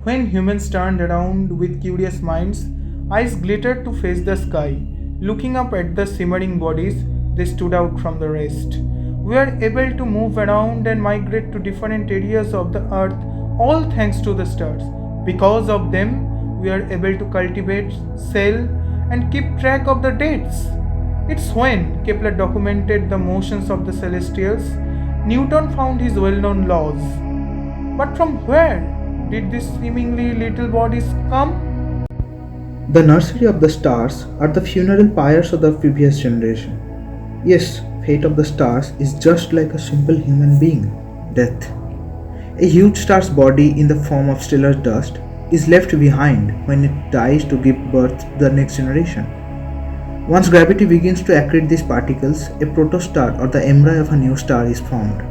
When humans turned around with curious minds, eyes glittered to face the sky. Looking up at the simmering bodies, they stood out from the rest. We are able to move around and migrate to different areas of the earth, all thanks to the stars. Because of them, we are able to cultivate, sell, and keep track of the dates. It's when Kepler documented the motions of the celestials, Newton found his well known laws. But from where did these seemingly little bodies come? The nursery of the stars are the funeral pyres of the previous generation. Yes, fate of the stars is just like a simple human being, death. A huge star's body in the form of stellar dust is left behind when it dies to give birth to the next generation. Once gravity begins to accrete these particles, a protostar or the embryo of a new star is formed.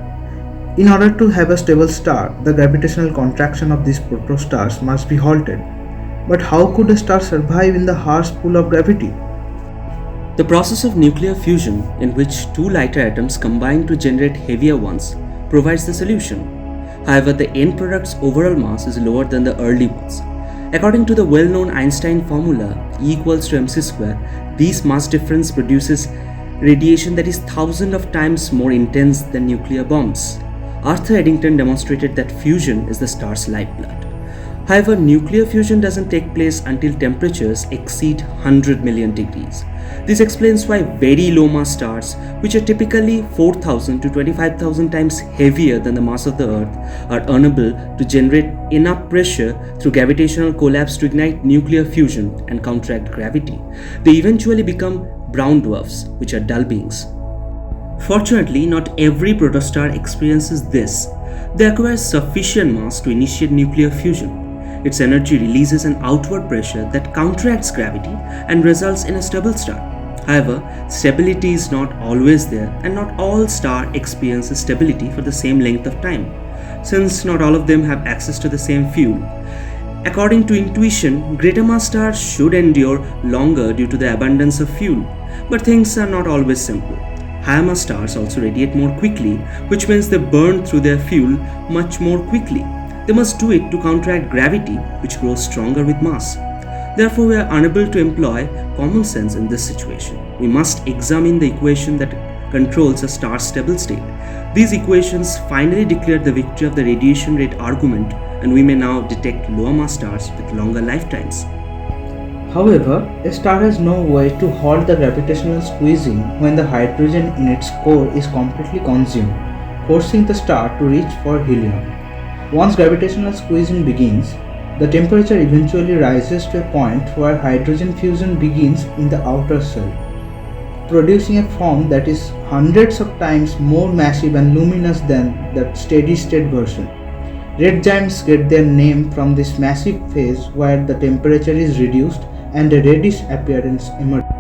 In order to have a stable star, the gravitational contraction of these protostars must be halted. But how could a star survive in the harsh pull of gravity? The process of nuclear fusion, in which two lighter atoms combine to generate heavier ones, provides the solution. However, the end product's overall mass is lower than the early ones. According to the well-known Einstein formula E equals to mc square, this mass difference produces radiation that is thousands of times more intense than nuclear bombs. Arthur Eddington demonstrated that fusion is the star's lifeblood. However, nuclear fusion doesn't take place until temperatures exceed 100 million degrees. This explains why very low mass stars, which are typically 4,000 to 25,000 times heavier than the mass of the Earth, are unable to generate enough pressure through gravitational collapse to ignite nuclear fusion and counteract gravity. They eventually become brown dwarfs, which are dull beings. Fortunately, not every protostar experiences this. They acquire sufficient mass to initiate nuclear fusion. Its energy releases an outward pressure that counteracts gravity and results in a stable star. However, stability is not always there, and not all stars experience stability for the same length of time, since not all of them have access to the same fuel. According to intuition, greater mass stars should endure longer due to the abundance of fuel, but things are not always simple. Higher mass stars also radiate more quickly, which means they burn through their fuel much more quickly. They must do it to counteract gravity, which grows stronger with mass. Therefore, we are unable to employ common sense in this situation. We must examine the equation that controls a star's stable state. These equations finally declared the victory of the radiation rate argument, and we may now detect lower mass stars with longer lifetimes. However, a star has no way to halt the gravitational squeezing when the hydrogen in its core is completely consumed, forcing the star to reach for helium. Once gravitational squeezing begins, the temperature eventually rises to a point where hydrogen fusion begins in the outer shell, producing a form that is hundreds of times more massive and luminous than the steady-state version. Red giants get their name from this massive phase where the temperature is reduced and a reddish appearance emerges.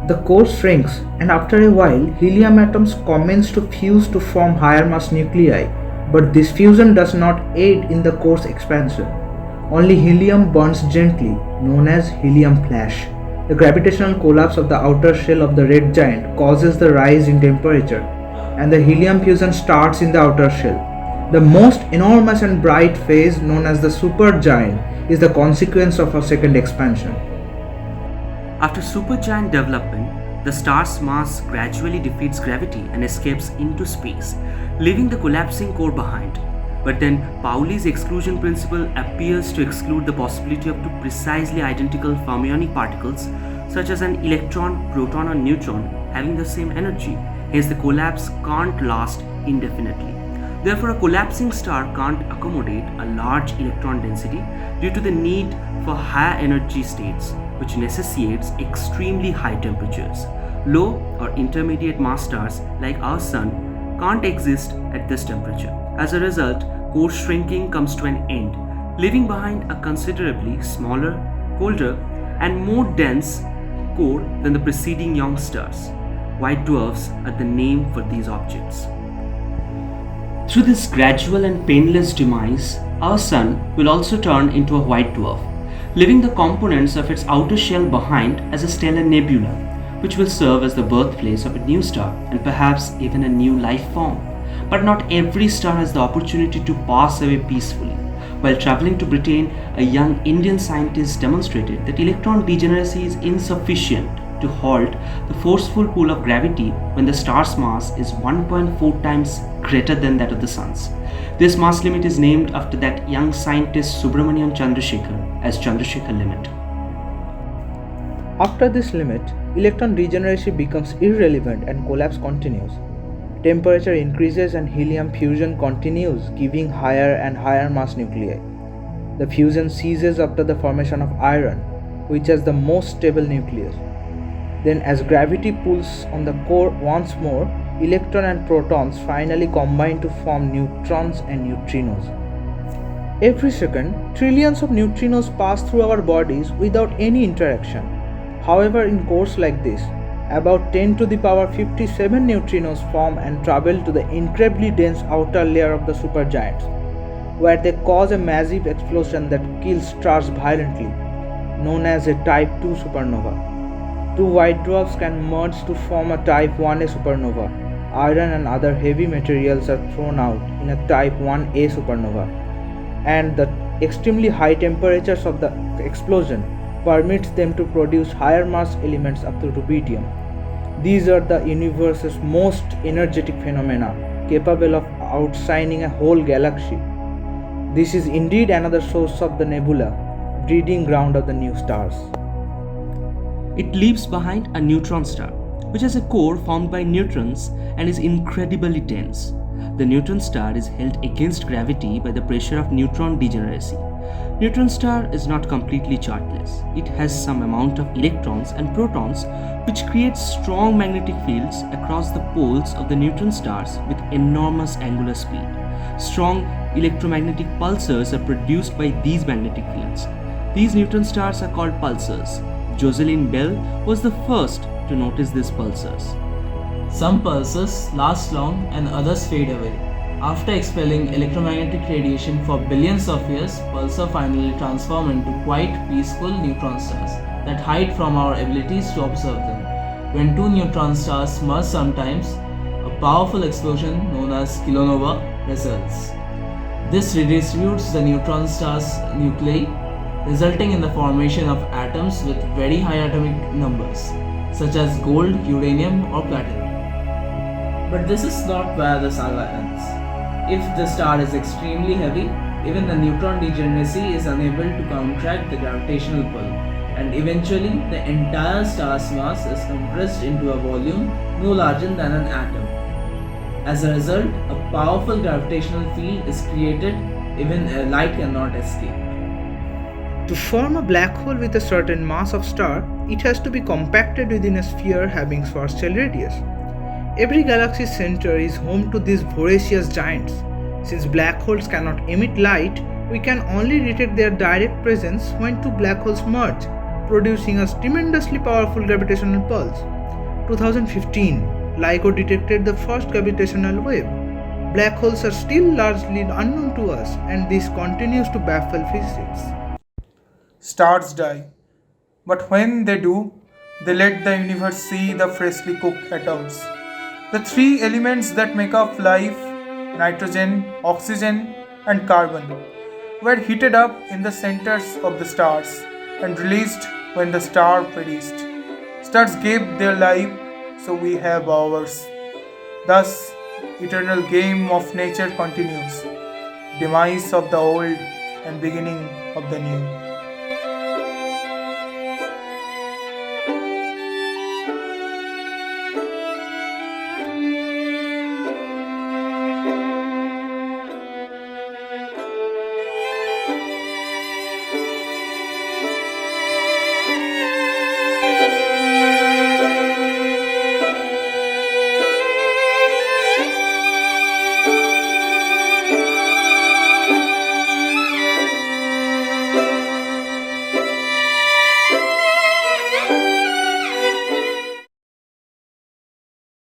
The core shrinks, and after a while, helium atoms commence to fuse to form higher mass nuclei, but this fusion does not aid in the core's expansion. Only helium burns gently, known as helium flash. The gravitational collapse of the outer shell of the red giant causes the rise in temperature, and the helium fusion starts in the outer shell. The most enormous and bright phase, known as the supergiant, is the consequence of a second expansion. After supergiant development, the star's mass gradually defeats gravity and escapes into space, leaving the collapsing core behind. But then Pauli's exclusion principle appears to exclude the possibility of two precisely identical fermionic particles, such as an electron, proton, or neutron, having the same energy. Hence, the collapse can't last indefinitely. Therefore, a collapsing star can't accommodate a large electron density due to the need for higher energy states, which necessitates extremely high temperatures. Low or intermediate mass stars like our Sun can't exist at this temperature. As a result, core shrinking comes to an end, leaving behind a considerably smaller, colder, and more dense core than the preceding young stars. White dwarfs are the name for these objects. Through this gradual and painless demise, our Sun will also turn into a white dwarf, leaving the components of its outer shell behind as a stellar nebula, which will serve as the birthplace of a new star and perhaps even a new life form. But not every star has the opportunity to pass away peacefully. While traveling to Britain, a young Indian scientist demonstrated that electron degeneracy is insufficient to halt the forceful pull of gravity when the star's mass is 1.4 times greater than that of the sun's. This mass limit is named after that young scientist Subramanian Chandrasekhar as Chandrasekhar limit. After this limit, electron degeneracy becomes irrelevant and collapse continues. Temperature increases and helium fusion continues, giving higher and higher mass nuclei. The fusion ceases after the formation of iron, which has the most stable nucleus. Then, as gravity pulls on the core once more, electrons and protons finally combine to form neutrons and neutrinos. Every second, trillions of neutrinos pass through our bodies without any interaction. However, in cores like this, about 10 to the power 57 neutrinos form and travel to the incredibly dense outer layer of the supergiants, where they cause a massive explosion that kills stars violently, known as a Type 2 supernova. Two white dwarfs can merge to form a Type 1a supernova. Iron and other heavy materials are thrown out in a Type 1a supernova, and the extremely high temperatures of the explosion permits them to produce higher mass elements up to rubidium. These are the universe's most energetic phenomena, capable of outshining a whole galaxy. This is indeed another source of the nebula, breeding ground of the new stars. It leaves behind a neutron star, which has a core formed by neutrons and is incredibly dense. The neutron star is held against gravity by the pressure of neutron degeneracy. Neutron star is not completely chargeless. It has some amount of electrons and protons, which creates strong magnetic fields across the poles of the neutron stars with enormous angular speed. Strong electromagnetic pulsars are produced by these magnetic fields. These neutron stars are called pulsars. Jocelyn Bell was the first to notice these pulsars. Some pulsars last long and others fade away. After expelling electromagnetic radiation for billions of years, pulsars finally transform into quite peaceful neutron stars that hide from our abilities to observe them. When two neutron stars merge sometimes, a powerful explosion known as kilonova results. This redistributes the neutron star's nuclei, resulting in the formation of atoms with very high atomic numbers, such as gold, uranium, or platinum. But this is not where the saga ends. If the star is extremely heavy, even the neutron degeneracy is unable to counteract the gravitational pull, and eventually the entire star's mass is compressed into a volume no larger than an atom. As a result, a powerful gravitational field is created, even light cannot escape. To form a black hole with a certain mass of star, it has to be compacted within a sphere having celestial radius. Every galaxy's center is home to these voracious giants. Since black holes cannot emit light, we can only detect their direct presence when two black holes merge, producing a tremendously powerful gravitational pulse. 2015, LIGO detected the first gravitational wave. Black holes are still largely unknown to us, and this continues to baffle physicists. Stars die, but when they do, they let the universe see the freshly cooked atoms. The three elements that make up life, nitrogen, oxygen, and carbon, were heated up in the centers of the stars and released when the star perished. Stars gave their life, so we have ours. Thus, eternal game of nature continues, demise of the old and beginning of the new.